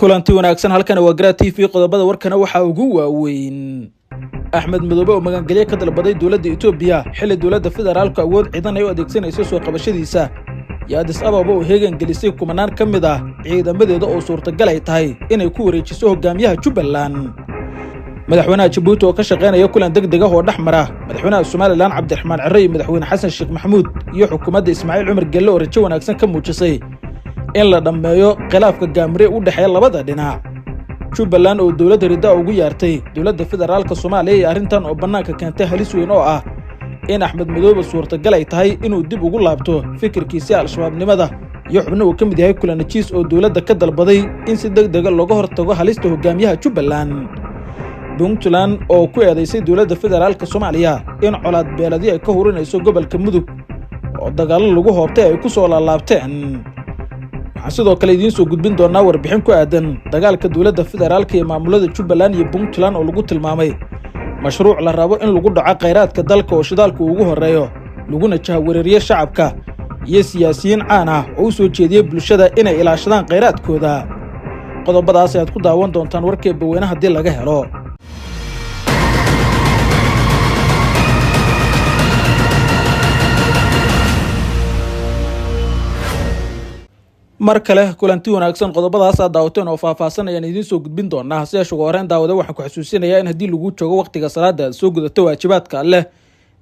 kulanti wanaagsan halkan waa Gra TV qodobada warkana waxa ugu waaweyn Axmed Madoobe oo magangalye ka dalbaday dawladda Itoobiya xilli dawladda federaalka awood ciidan ay u adeegsanayso soo qabashadiisa iyo Addis Ababa oo heegan gelisay kumanaan kamid ah ciidamadeeda oo suurtagal ay tahay inay ku wareejiso hogaamiyaha Jubbaland madaxweynaha Djibouti oo ka shaqeynaya kulan degdeg ah oo dhaxmara madaxweynaha Soomaaliland Cabdiraxmaan Cirre iyo madaxweyne Xasan Sheekh Maxamuud iyo xukuumadda Ismaaciil Cumar Gelle oo rajo wanaagsan ka muujisay in la dhameeyo khilaafka gaamire u dhaxeeya labada dhinac Jubbaland oo dawladda rida ugu yaartay dawladda federaalka Soomaaliya iyo arintan oo banaanka keentay halis weyn oo ah in Axmed Madoobe suurtagal ay tahay inuu dib ugu laabto fikirkiisa al-shabaabnimada iyo xubno uu kamid yahay kulan jiis oo dawladda ka dalbaday in si degdeg ah looga hortago halista hogaamiyaha Jubbaland Puntland oo ku eedeysay dawladda federaalka Soomaaliya in colaad beeladi ay ka hurinayso gobolka Mudug oo dagaal lagu hoobtay ay ku soo laabteen sidoo kale idiin soo gudbin doonaa warbixin ku aadan dagaalka dawladda federaalka iyo maamulada Jubbaland iyo Puntland oo lagu tilmaamay mashruuc la rabo in lagu dhaco kheyraadka dalka oo shidaalku ugu horeeyo laguna jahawareeriyo shacabka iyo siyaasiyiin caan ah oo soo jeediyay bulshada inay ilaashadaan kheyraadkooda qodobadaas aad ku daawan doontaan warkee baweynaha hadii laga helo mar kale kulanti wanaagsan qodobadaas aad daawateen oo faahfaahsan ayaan idiin soo gudbin doonaa si ashagu horeen daawada waxaan ku xasuusinayaa in haddii lagu joogo waqtiga salaada aad soo gudato waajibaadka Alle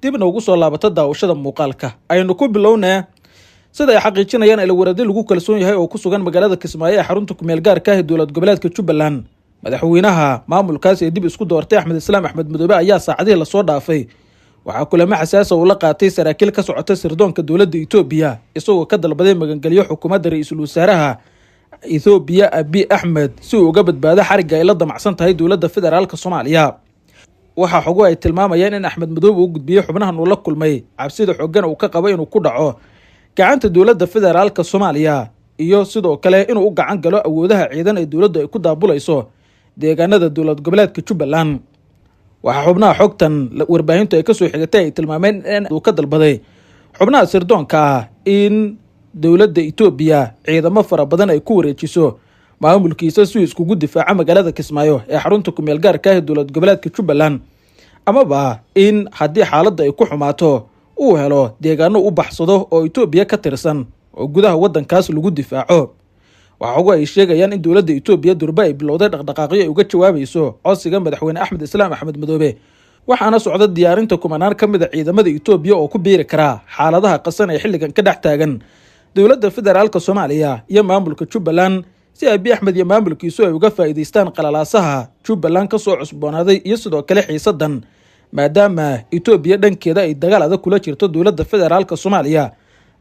dibna ugu soo laabato daawashada muuqaalka aynu ku bilownaa sida ay xaqiijinayaan ila waradi lagu kalsoon yahay oo ku sugan magaalada Kismaayo ee xarunta ku meel gaarka ah dawlad goboleedka Jubbaland madaxweynaha maamulkaas ee dib isku doortay Axmed Madoobe ayaa saacadii la soo dhaafay waxa kulamo xasaas ah oo la qaatay saraakiil ka socota sirdoonka dawladda Itoobiya isagoo ka dalbaday magangalyo xukuumadda ra'iisul wasaaraha Itoobiya Abiy Ahmed si uu uga badbaado xariga ay la damacsan tahay dawladda federaalka Soomaaliya waxa xogo ay tilmaamayaan in Axmed Madoobe uu gudbiyay xubnahan uu la kulmay cabsida xooggan uu ka qabo inuu ku dhaco gacanta dawladda federaalka Soomaaliya iyo sidoo kale inuu u gacan galo awoodaha ciidan ee dawladdu ay ku daabulayso deegaanada dawlad goboleedka Jubbaland waxa xubnaha xogtan warbaahintu ay ka soo xigatay ay tilmaameen in uu ka dalbaday xubnaha sirdoonka ah in dawladda Itoobiya ciidamo fara badan ay ku wareejiso maamulkiisa si iskugu difaaca magaalada Kismaayo ee xarunta ku meel gaarka ah dawlad goboleedka Jubbaland amaba in haddii xaaladda ay ku xumaato uu helo deegaano u baxsado oo Itoobiya ka tirsan oo gudaha wadankaas lagu difaaco waxa ugu ay sheegayaan in dawladda Itoobiya durba ay bilowday dhaqdhaqaaqyo ay uga jawaabayso codsiga madaxweyne Axmed Madoobe waxaana socda diyaarinta kumanaan kamid ah ciidamada Itoobiya oo ku biiri kara xaaladaha qasan ee xilligan ka dhex taagan dawladda federaalka Soomaaliya iyo maamulka Jubbaland si Abiy Ahmed iyo maamulkiisu ay uga faa'iideystaan qalalaasaha Jubbaland ka soo cusboonaaday iyo sidoo kale xiisadan maadaama Itoobiya dhankeeda ay dagaal adag kula jirto dawladda federaalka Soomaaliya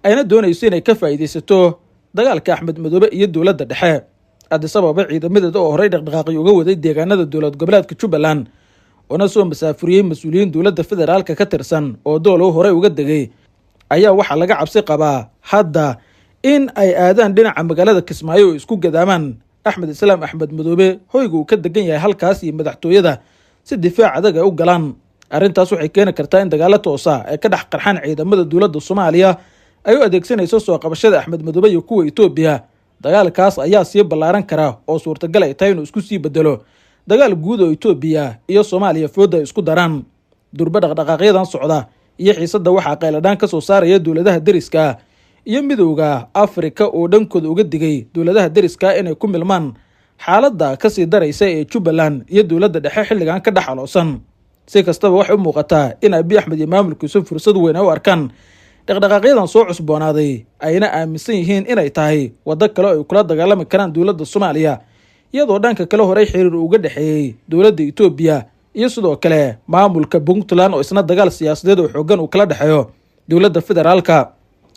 ayna doonayso inay ka faa'iideysato dagaalka Axmed Madoobe iyo dawladda dhexe Addis Ababa ciidamadeeda oo horey dhaqdhaqaaqyo uga waday deegaanada dawlad goboleedka Jubbaland oo soo masaafuriyay mas'uuliyiin dawladda federaalka ka tirsan oo doolo horey uga degay ayaa waxa laga cabsi qabaa hadda in ay aadaan dhinaca magaalada Kismaayo oo isku gadaamaan Axmed Madoobe hoyga uu ka degan yahay halkaas iyo madaxtooyada si difaac adag ay u galaan arintaas waxay keeni kartaa in dagaalo toosa ay ka dhex qarxaan ciidamada dawladda Soomaaliya ay u adeegsanayso soo qabashada Axmed Madoobe iyo kuwa Itoobiya dagaalkaas ayaa sii ballaaran kara oo suurtagal ay tahay inuu isku sii bedelo dagaal guud oo Itoobiya iyo Soomaaliya fooda isku daraan durba dhaqdhaqaaqyadan socda iyo xiisadda waxa qayladaan ka soo saaraya dawladaha deriska iyo midowga Afrika oo dhankooda uga digay dawladaha deriska inay ku milmaan xaaladda ka sii daraysa ee Jubbaland iyo dawladda dhexe xilligan ka dhaxaloosan si kastaba wax u muuqata in Abiy Ahmed iyo maamulkiisu fursad weyn u arkaan dhaqdhaqaaqyadan soo cusboonaaday ayna aaminsan yihiin inay tahay wada kale ay kula dagaalami karaan dawladda Soomaaliya iyadoo dhanka kale horey xiriir uga dhaxeeyay dawladda Itoobiya iyo sidoo kale maamulka Puntland oo isna dagaal siyaasadeed oo xooggan uu kala dhaxeeyo dawladda federaalka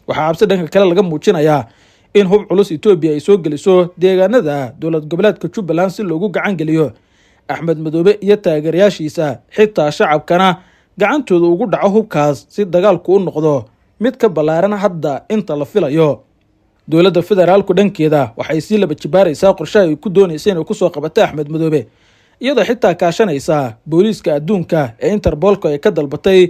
waxa cabsi dhanka kale laga muujinayaa in hub culus Itoobiya ay soo geliso deegaanada dawlad goboleedka Jubbaland si loogu gacan geliyo Axmed Madoobe iyo taageerayaashiisa xitaa shacabkana gacantooda ugu dhaco hubkaas si dagaalku u noqdo mid ka ballaaran hadda inta la filayo dawladda federaalku dhankeeda waxay sii laba jibaaraysaa qorshe ay ku doonayso inay ku soo qabato Axmed Madoobe iyadoo xitaa kaashanaysa booliiska adduunka ee Interpolka ay ka dalbatay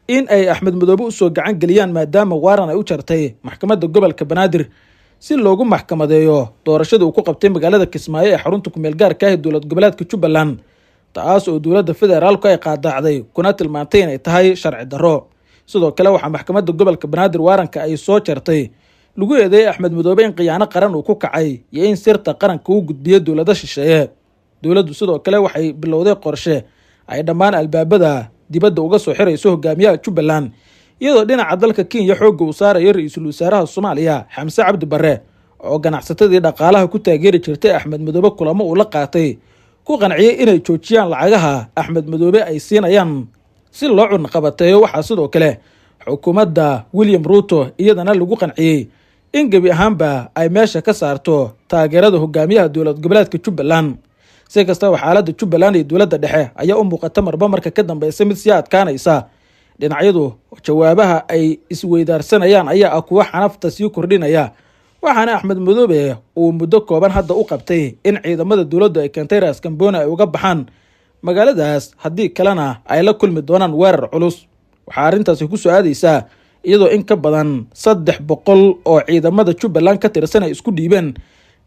in ay Axmed Madoobe u soo gacan geliyaan maadaama waaran ay u jartay maxkamadda gobolka Banaadir si loogu maxkamadeeyo doorashadii uu ku qabtay magaalada Kismaayo ee xarunta ku meel gaarka ah ee dowlad goboleedka Jubbaland, taas oo dowladda federaalku ay qaadacday kuna tilmaantay inay tahay sharci darro. sidoo kale waxaa maxkamadda gobolka Banaadir waaranka ay soo jartay lagu eedeeyay Axmed Madoobe in khiyaano qaran uu ku kacay iyo in sirta qaranka uu gudbiyo dowladda shisheeye. dowladdu sidoo kale waxay bilowday qorshe ay dhammaan albaabada dibadda uga soo xirayso hogaamiyaha Jubbaland, iyadoo dhinaca dalka Kenya xoogga uu saarayo ra'iisul wasaaraha Soomaaliya Xamse Cabdi Barre oo ganacsatadii dhaqaalaha ku taageeri jirtay Axmed Madoobe kulamo uu la qaatay ku qanciyay inay joojiyaan lacagaha Axmed Madoobe ay siinayaan si loo cunqabateeyo. waxaa sidoo kale xukuumadda William Ruto iyadana lagu qanciyay in gebi ahaanba ay meesha ka saarto taageerada hogaamiyaha dowlad goboleedka Jubbaland. si kastaba xaaladda Jubbaland iyo dowladda dhexe ayaa u muuqata marba marka ka dambaysa mid sii adkaanaysa. dhinacyadu jawaabaha ay isweydaarsanayaan ayaa kuwa xanafta sii kordhinaya, waxaana Axmed Madoobe uu muddo kooban hadda u qabtay in ciidamada dowladdu ay keentay Ras Kamboni ay uga baxaan magaaladaas, haddii kalena ay la kulmi doonaan weerar culus. waxaa arrintaasi ku soo aadaysaa iyadoo in ka badan 300 oo ciidamada Jubbaland ka tirsan ay isku dhiibeen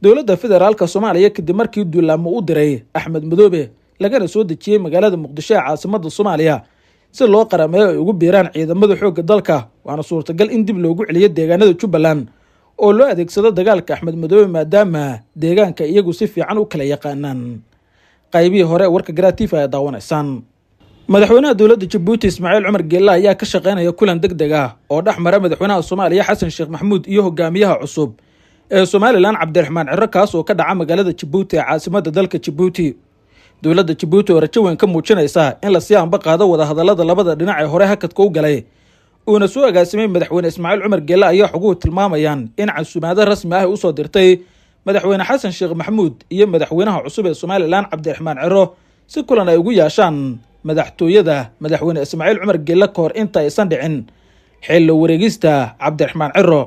dowladda federaalka Soomaaliya kadib markii duulaamo u diray Axmed Madoobe lagana soo dejiyay magaalada Muqdisho ee caasimadda Soomaaliya si loo qarameeyo ay ugu biiraan ciidamada xoogga dalka. waana suurtagal in dib loogu celiyo deegaanada Jubbaland oo loo adeegsado dagaalka Axmed Madoobe maadaama deegaanka iyagu si fiican u kala yaqaanaan. qaybihii hore warka Garaatiif ayaa daawanaysaan. madaxweynaha dowladda Djibouti Ismaaciil Cumar Geelle ayaa ka shaqeynaya kulan degdeg ah oo dhexmara madaxweynaha Soomaaliya Xasan Sheekh Maxamuud iyo hogaamiyaha cusub ee Somaliland Cabdiraxmaan Ciro, kaas oo ka dhaca magaalada Djibouti ee caasimadda dalka Djibouti. dowladda Djibouti oo rajo weyn ka muujinaysa in la sii anba qaado wadahadallada labada dhinac ee hore hakadka u galay uuna soo agaasimay madaxweyne Ismaaciil Cumar Geelle ayaa xoguhu tilmaamayaan in casuumaad rasmi ah u soo dirtay madaxweyne Xasan Sheekh Maxamuud iyo madaxweynaha cusub ee Somaliland Cabdiraxmaan Ciro si kulan ay ugu yeeshaan madaxtooyada madaxweyne Ismaaciil Cumar Geelle ka hor inta aysan dhicin xilli wareegista Cabdiraxmaan Ciro.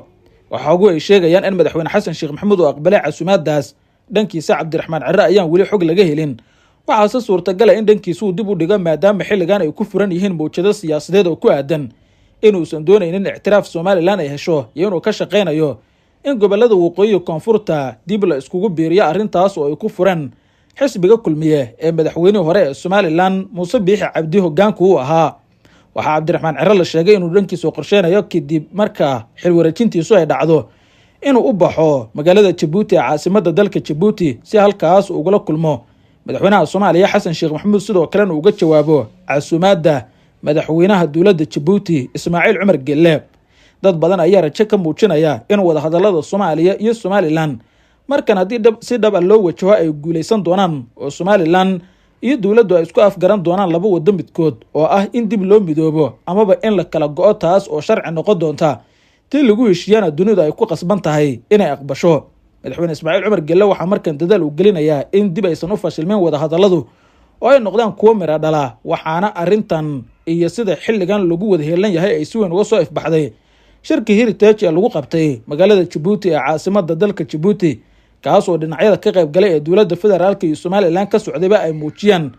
waxa ugu ay sheegayaan in madaxweyne Xasan Sheekh Maxamuud uu aqbalay casuumaadaas. dhankiisa Cabdiraxmaan Ciro ayaan weli xog laga helin, waxaase suurtagal ah in dhankiisu uu dib u dhigo maadaama xilligan ay ku furan yihiin mowjado siyaasadeed oo ku aadan inuusan doonaynin ictiraaf Somaliland ay hesho iyo inuu ka shaqeynayo in gobolada waqooyi koonfurta dib la iskugu biiriyo, arrintaas oo ay ku furan xisbiga kulmiye ee madaxweynihii hore ee Somaliland Muuse Biixi Cabdi hoggaanku u ahaa. waxaa Cabdiraxmaan Ciro la sheegay inuu dhankiisa qorsheynayo kadib marka xil wareejintiisu ay dhacdo inuu u baxo magaalada Djibouti ee caasimadda dalka Djibouti si halkaas uu ugula kulmo madaxweynaha Soomaaliya Xasan Sheekh Maxamuud, sidoo kalena uga jawaabo casuumaadda madaxweynaha dowladda Djibouti Ismaaciil Cumar Geelle. dad badan ayaa rajo ka muujinaya in wadahadallada Soomaaliya iyo Somaliland markan haddii si dhab ah loo wajaho ay guuleysan doonaan oo Somaliland iyo dowladdu ay isku afgaran doonaan laba waddo midkood oo ah in dib loo midoobo amaba in la kala go'o, taas oo sharci noqon doonta tii lagu heshiiyana dunidu ay ku qasban tahay inay aqbasho. madaxweyne Ismaaciil Cumar Geelle waxaa markan dadaal u gelinayaa in dib aysan u fashilmeen wadahadalladu oo ay noqdaan kuwo mira dhala, waxaana arrintan iyo sida xilligan lagu wada heelan yahay ay si weyn uga soo ifbaxday shirka Heritage ee lagu qabtay magaalada Djibouti ee caasimadda dalka Djibouti, kaas oo dhinacyada ka qayb galay ee dowladda federaalka iyo Somaliland ka socdayba ay muujiyaan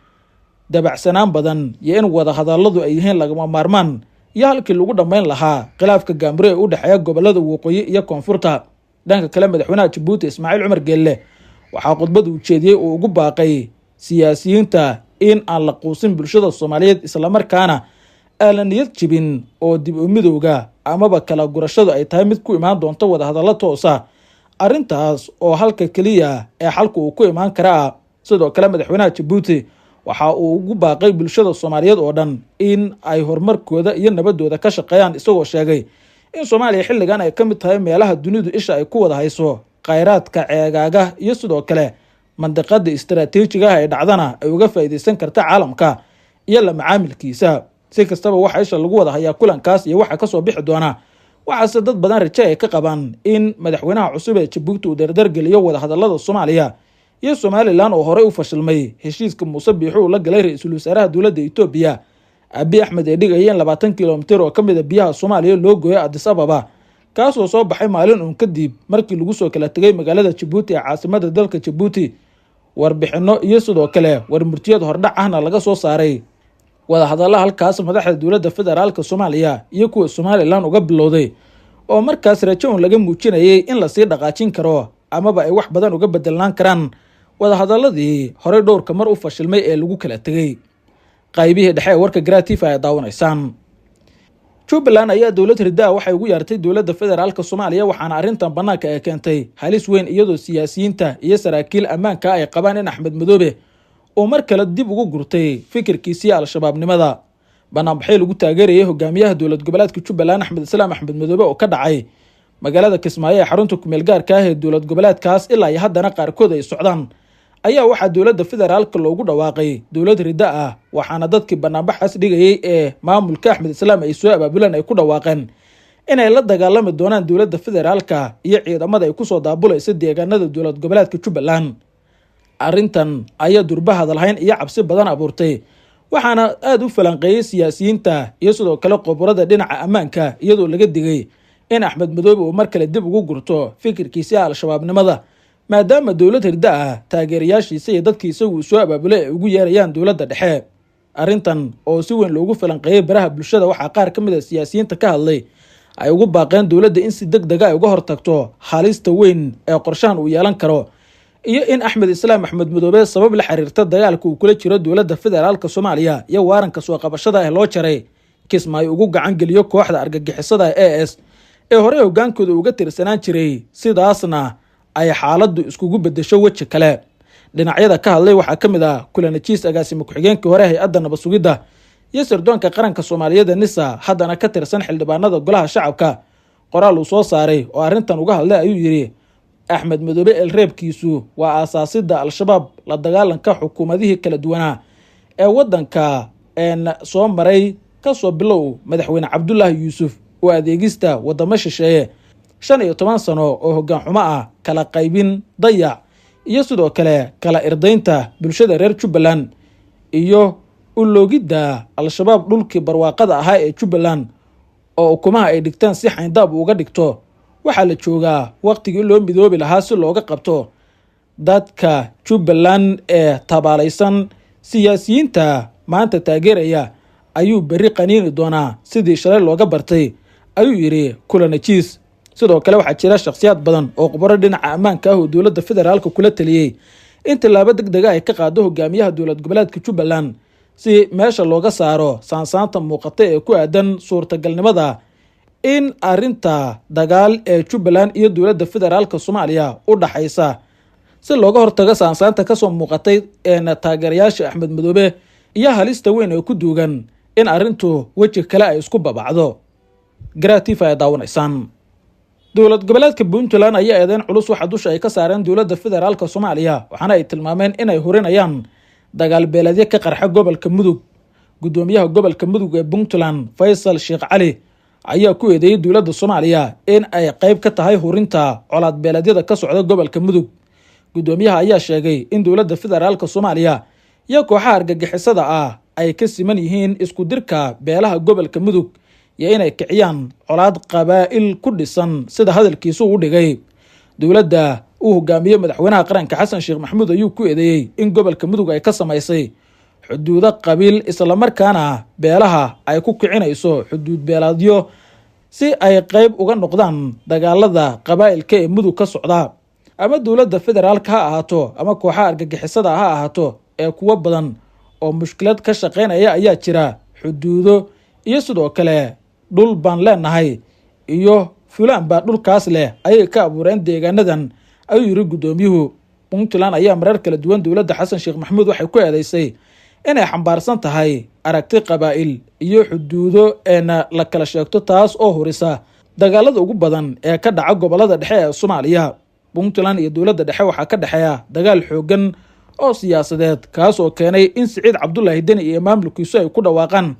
dabacsanaan badan iyo in wadahadalladu ay yihiin lagama maarmaan iyo halkii lagu dhammayn lahaa khilaafka gaamure ee u dhexeeya gobolada waqooyi iyo koonfurta. dhanka kale madaxweynaha Djibouti Ismaaciil Cumar Geelle waxaa khudbad uu jeediyey oo ugu baaqay siyaasiyiinta in aan la quusin bulshada Soomaaliyeed islamarkaana aan la niyad jibin oo dib u midowga amaba kala gurashadu ay tahay mid ku imaan doonta wadahadallo toosa, arrintaas oo halka keliya ee xalku uu ku imaan karaa. sidoo kale madaxweynaha Djibouti waxa uu ugu baaqay bulshada Soomaaliyeed oo dhan in ay horumarkooda iyo nabadooda ka shaqeeyaan, isagoo sheegay in Soomaaliya xilligan ay ka mid tahay meelaha dunidu isha ay ku wada hayso khayraadka ceegaaga iyo sidoo kale mandiqada istiraatiijiga ah ee dhacdana ay uga faa'iideysan karta caalamka iyo la macaamilkiisa. si kastaba waxa isha lagu wada hayaa kulankaas iyo waxa ka soo bixi doona, waxaase dad badan rajo ay ka qabaan in madaxweynaha cusub ee Djibouti uu dardar geliyo wadahadallada Soomaaliya iyo Somaliland oo horey u fashilmay heshiiska Muuse Biixi uu la galay ra'iisul wasaaraha dowladda Itoobiya Abiy Ahmed ee dhigayeen 20 kilomitir oo ka mid ah biyaha Soomaaliya loo gooyay Addis Ababa, kaas oo soo baxay maalin uun kadib markii lagu soo kala tagay magaalada Djibouti ee caasimadda dalka Djibouti. warbixino iyo sidoo kale warmurtiyad hordhac ahna laga soo saaray wadahadallada halkaas madaxda dowladda federaalka Soomaaliya iyo kuwa Somaliland uga bilowday oo markaas rajo un laga muujinayay in lasii dhaqaajin karo amaba ay wax badan uga bedelnaan karaan wadahadaladii horey dhowrka mar u fashilmay ee lagu kala tegey. qaybihii dhexe ee warka Gratifa ay daawanaysaan. Jubbaland ayaa dowlad ridaa waxay ugu yeertay dowladda federaalka Soomaaliya, waxaana arrintan banaanka ay keentay halis weyn iyadoo siyaasiyiinta iyo saraakiil ammaanka ay qabaan in Axmed Madoobe oo mar kale dib ugu gurtay fikirkiisii al-shabaabnimada. banaanbaxay lagu taageerayay hogaamiyaha dowlad goboleedka Jubbaland Axmed Islaam Axmed Madoobe oo ka dhacay magaalada Kismaayo ee xarunta ku meel gaarka ah ee dowlad goboleedkaas ilaa iyo haddana qaarkood ay socdaan, ayaa waxaa dowladda federaalka loogu dhawaaqay dowlad rida ah, waxaana dadkii banaanbaxaas dhigayay ee maamulka Axmed Islaam ay soo abaabuleen ay ku dhawaaqeen inay la dagaalami doonaan dowladda federaalka iyo ciidamada ay kusoo daabulaysa deegaanada dowlad goboleedka Jubbaland. arrintan ayaa durba hadalhayn iyo cabsi badan abuurtay, waxaana aad u falanqeeyay siyaasiyiinta iyo sidoo kale qoborada dhinaca ammaanka, iyadoo laga digay in Axmed Madoobe uu mar kale dib ugu gurto fikirkiisii al-shabaabnimada, maadaama dowlad rida ah taageerayaashiisa iyo dadkii isagu soo abaabulay ay ugu yeerayaan dowladda dhexe. arrintan oo si weyn loogu falanqeeyay baraha bulshada, waxaa qaar ka mid a siyaasiyiinta ka hadlay ay ugu baaqeen dowladda in si degdeg ah ay uga hortagto halista weyn ee qorshahan uu yeelan karo, iyo in Axmed Islaam Axmed Madoobe sabab la xiriirta dagaalka uu kula jiro dowladda federaalka Soomaaliya iyo waaranka soo qabashada ee loo jaray Kismaayo ugu gacan geliyo kooxda argagixisada AS ee hore hogaankooda uga tirsanaan jiray, sidaasna ay xaaladdu iskugu bedesho weji kale. dhinacyada ka hadlay waxaa ka mid ah Kulanajiis agaasimo ku-xigeenkii hore hay-adda nabad sugidda iyo sirdoonka qaranka Soomaaliyeed NISA, haddana ka tirsan xildhibaanada golaha shacabka. qoraal uu soo saaray oo arrintan uga hadlay ayuu yidhi: Axmed Madoobe reebkiisu waa aasaasidda al-shabaab, la dagaalanka xukuumadihii kala duwanaa ee waddanka soo maray kasoo bilow madaxweyne Cabdullaahi Yuusuf oo adeegista wadamo shisheeye 15 sano oo hoggaan xumo ah, kala qaybin, dayac iyo sidoo kale kala irdaynta bulshada reer Jubbaland iyo u loogidda al-shabaab dhulkii barwaaqada ahaa ee Jubbaland oo ukumaha ay dhigtaan si xayndaab uga dhigto. waxaa la joogaa waqtigii loo midoobi lahaa si looga qabto dadka Jubbaland ee tabaalaysan. siyaasiyiinta maanta taageeraya ayuu berri qaniini doonaa sidii shalay looga bartay, ayuu yidhi Kulanajiis. sidoo kale waxaa jira shakhsiyaad badan oo khubaro dhinaca ammaanka ah oo dowladda federaalka kula taliyey in tallaabo degdega ay ka qaado hogaamiyaha dowlad goboleedka Jubbaland si meesha looga saaro saansaanta muuqata ee ku aadan suurtagalnimada in arrinta dagaal ee Jubbaland iyo dowladda federaalka Soomaaliya u dhaxaysa si looga hortago saansaanta kasoo muuqatay taageerayaasha Axmed Madoobe iyo halista weyn ee ku duugan in arrintu weji kale ay isku babacdo. Gratifa ay daawanaysaan. dowlad goboleedka Puntland ayaa eedeyn culus waxa dusha ay ka saareen dowladda federaalka Soomaaliya, waxaana ay tilmaameen inay hurinayaan dagaal beeladyo ka qarxa gobolka Mudug. gudoomiyaha gobolka Mudug ee Puntland Faysal Sheekh Cali ayaa ku eedeeyay dowladda Soomaaliya in ay qayb ka tahay hurinta colaad beeladyada ka socda gobolka Mudug. gudoomiyaha ayaa sheegay in dowladda federaalka Soomaaliya iyo kooxaha argagixisada ah ay ka siman yihiin isku dirka beelaha gobolka Mudug iyo inay kiciyaan colaad qabaa'il ku dhisan sida hadalkiisu u dhigay. dowladda uu hogaamiyo madaxweynaha qaranka Xasan Sheekh Maxamuud ayuu ku eedeeyay in gobolka Mudug ay ka samaysay xuduudo qabiil, isla markaana beelaha ay ku kicinayso xuduud beeladyo si ay qayb uga noqdaan dagaalada qabaa'ilka ee Mudug ka socda. ama dowladda federaalka ha ahaato ama kooxaha argagixisada ha ahaato ee kuwa badan oo mushkilad ka shaqeynaya ayaa jira. xuduudo iyo sidoo kale dhul baan leenahay iyo fulaan baa dhulkaas leh ayay ka abuureen deegaanadan, ayuu yiri gudoomiyuhu. Puntland ayaa marar kala duwan dowladda Xasan Sheekh Maxamuud waxay ku eedeysay inay xambaarsan tahay aragti qabaa'il iyo xuduudo la kala sheegto, taas oo horisa dagaalada ugu badan ee ka dhaca gobolada dhexe ee Soomaaliya. Puntland iyo dowladda dhexe waxaa ka dhexeeya dagaal xoogan oo siyaasadeed, kaas oo keenay in Siciid Cabdullaahi Deni iyo maamulkiisu ay ku dhawaaqaan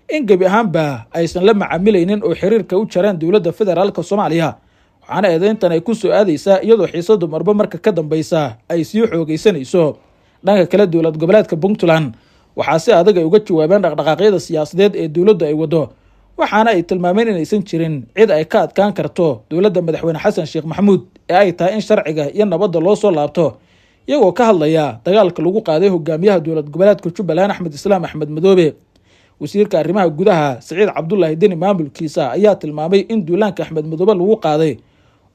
in gebi ahaanba aysan la macaamilaynin oo xiriirka u jareen dowladda federaalka Soomaaliya. waxaana eedeyntan ay ku soo aadaysaa iyadoo xiisadu marba marka ka dambaysa ay sii xoogaysanayso. dhanka kale dowlad goboleedka Puntland waxaa si adag ay uga jawaabeen dhaqdhaqaaqyada siyaasadeed ee dowladda ay wado, waxaana ay tilmaameen inaysan jirin cid ay ka adkaan karto dowladda madaxweyne Xasan Sheekh Maxamuud ee ay tahay in sharciga iyo nabadda loo soo laabto, iyagoo ka hadlaya dagaalka lagu qaaday hogaamiyaha dowlad goboleedka Jubbaland Axmed Islaam Axmed Madoobe. wasiirka arrimaha gudaha Siciid Cabdullaahi Deni maamulkiisa ayaa tilmaamay in duulaanka Axmed Madoobe lagu qaaday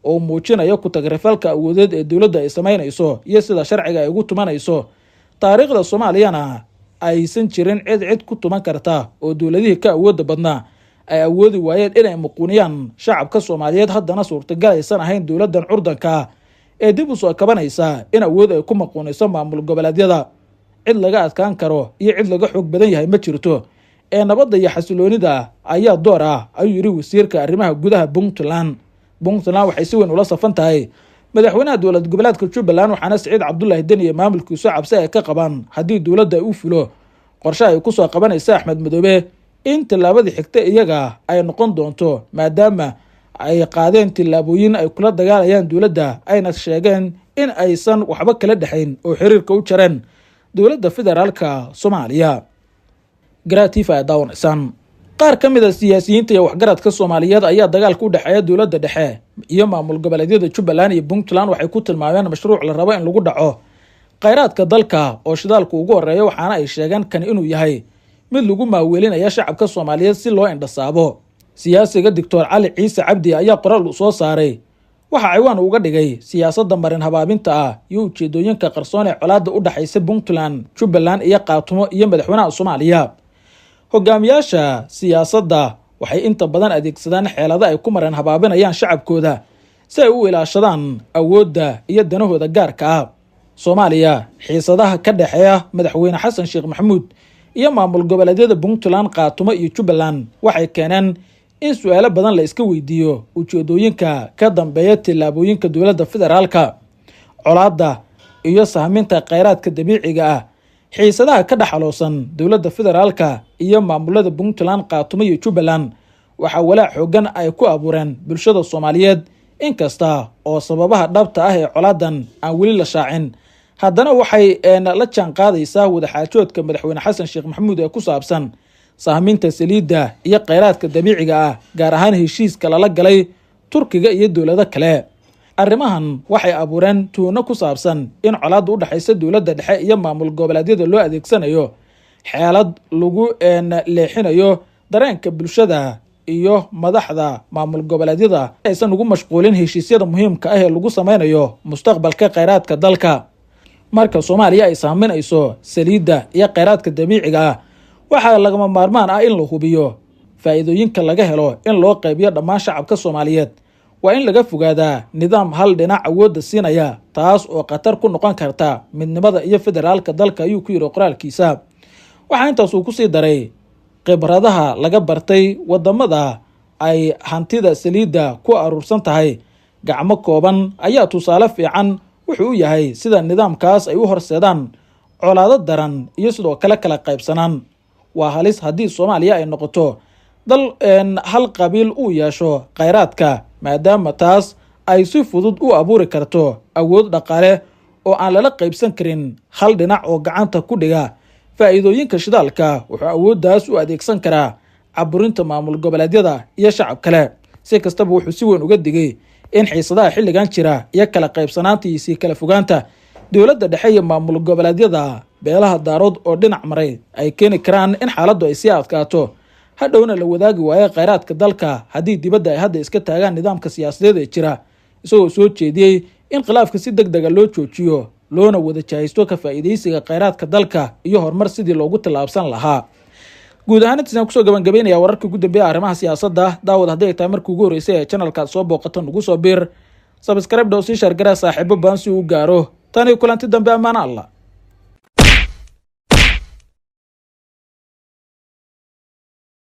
oo muujinayo ku tagrifalka awoodeed ee dowladda ay sameynayso iyo sida sharciga ay ugu tumanayso taariikhda Soomaaliyana aysan jirin cid ku tuman karta oo dowladihii ka awoodda badnaa ay awoodi waayeen inay muquuniyaan shacabka Soomaaliyeed haddana suurtagal aysan ahayn dowladdan curdanka ee dib u soo kabanaysa in awood ay ku muquunayso maamul goboleedyada cid laga adkaan karo iyo cid laga xoog badan yahay ma jirto ee nabadda iyo xasiloonida ayaa door ah ayuu yiri wasiirka arrimaha gudaha Puntland waxay si weyn ula safan tahay madaxweynaha dowlad goboleedka Jubbaland waxaana Siciid Cabdullaahi Deni iyo maamulkiisu cabsi ay ka qabaan haddii dowladda ay u fulo qorshe ay ku soo qabanaysa Axmed Madoobe in tilaabadii xigta iyaga ay noqon doonto maadaama ay qaadeen tilaabooyin ay kula dagaalayaan dowladda ayna sheegeen in aysan waxba kala dhaxayn oo xiriirka u jareen dowladda federaalka Soomaaliya Gratifa Dawnsan qaar ka mid ah siyaasiyiinta iyo waxgaradka Soomaaliyeed ayaa dagaalka u dhaxeeya dowladda dhexe iyo maamul goboleedyada Jubbaland iyo Puntland waxay ku tilmaameen mashruuc la rabo in lagu dhaco kheyraadka dalka oo shidaalku ugu horeeyo waxaana ay sheegeen kan inuu yahay mid lagu maaweelinaya shacabka Soomaaliyeed si loo indhasaabo siyaasiga Dr. Cali Ciise Cabdi ayaa qoraal u soo saaray waxa ciwaan uga dhigay siyaasadda marin habaabinta ah iyo ujeedooyinka qarsoon ee colaadda u dhaxaysa Puntland, Jubbaland iyo Qaatumo iyo madaxweynaha Soomaaliya hogaamiyaasha siyaasadda waxay inta badan adeegsadaan xeelado ay ku marin habaabinayaan shacabkooda si ay u ilaashadaan awoodda iyo danahooda gaarka ah Soomaaliya xiisadaha ka dhaxeeya madaxweyne Xasan Sheekh Maxamuud iyo maamul goboleedyada Puntland, Qaatumo iyo Jubbaland waxay keeneen in su'aalo badan la iska weydiiyo ujeedooyinka ka dambeeya tilaabooyinka dowladda federaalka colaadda iyo sahminta kheyraadka dabiiciga ah xiisadaha ka dhaxaloosan dowladda federaalka iyo maamulada Puntland, Qaatumo iyo Jubbaland waxa walaac xooggan ay ku abuureen bulshada Soomaaliyeed inkasta oo sababaha dhabta ah ee colaadan aan weli la shaacin haddana waxay la jaan qaadaysaa wadaxaajoodka madaxweyne Xasan Sheekh Maxamuud ee ku saabsan sahminta saliidda iyo kheyraadka dabiiciga ah gaar ahaan heshiiska lala galay Turkiga iyo dowlado kale arrimahan waxay abuureen tuuno ku saabsan in colaadda u dhaxaysa dowladda dhexe iyo maamul goboleedyada loo adeegsanayo xeelad lagu leexinayo dareenka bulshada iyo madaxda maamul goboleedyada aysan ugu mashquulin heshiisyada muhiimka ah ee lagu sameynayo mustaqbalka kheyraadka dalka marka Soomaaliya ay saameynayso saliidda iyo kheyraadka dabiiciga ah waxaa lagama maarmaan ah in la hubiyo faa'iidooyinka laga helo in loo qaybiyo dhammaan shacabka Soomaaliyeed waa in laga fogaadaa nidaam hal dhinac awoodda siinaya taas oo khatar ku noqon karta midnimada iyo federaalka dalka ayuu ku yiri qoraalkiisa waxaa intaas uu ku sii daray khibradaha laga bartay wadamada ay hantida saliidda ku aruursan tahay gacmo kooban ayaa tusaale fiican wuxuu u yahay sida nidaamkaas ay u horseedaan colaado daran iyo sidoo kale kala qaybsanaan waa halis haddii Soomaaliya ay noqoto dal hal qabiil uu yeesho kheyraadka maadaama taas ay si fudud u abuuri karto awood dhaqaale oo aan lala qaybsan karin hal dhinac oo gacanta ku dhiga faa'iidooyinka shidaalka wuxuu awooddaas u adeegsan karaa caburinta maamul goboleedyada iyo shacab kale si kastaba wuxuu si weyn uga digay in xiisadaha xilligan jira iyo kala qaybsanaanta iyo sii kala fogaanta dowladda dhexe iyo maamul goboleedyada beelaha daarood oo dhinac maray ay keeni karaan in xaaladdu ay sii adkaato hadhowna la wadaagi waayo kheyraadka dalka haddii dibadda ay hadda iska taagaan nidaamka siyaasadeed ee jira isagoo soo jeediyey in khilaafka si degdega loo joojiyo loona wada jahaysto ka faa'iidaysiga kheyraadka dalka iyo horumar sidii loogu tallaabsan lahaa guud ahaan intaasaan kusoo gabagabaynayaa wararkii ugu dambeeya arrimaha siyaasadda daawad haddii ay tahay markii ugu horreysay ee channelkaad soo booqato nugu soo biir subscribe dhow sii shaargaraa saaxiibo badan si uu gaaro tani kulanti dambe ammaan Allah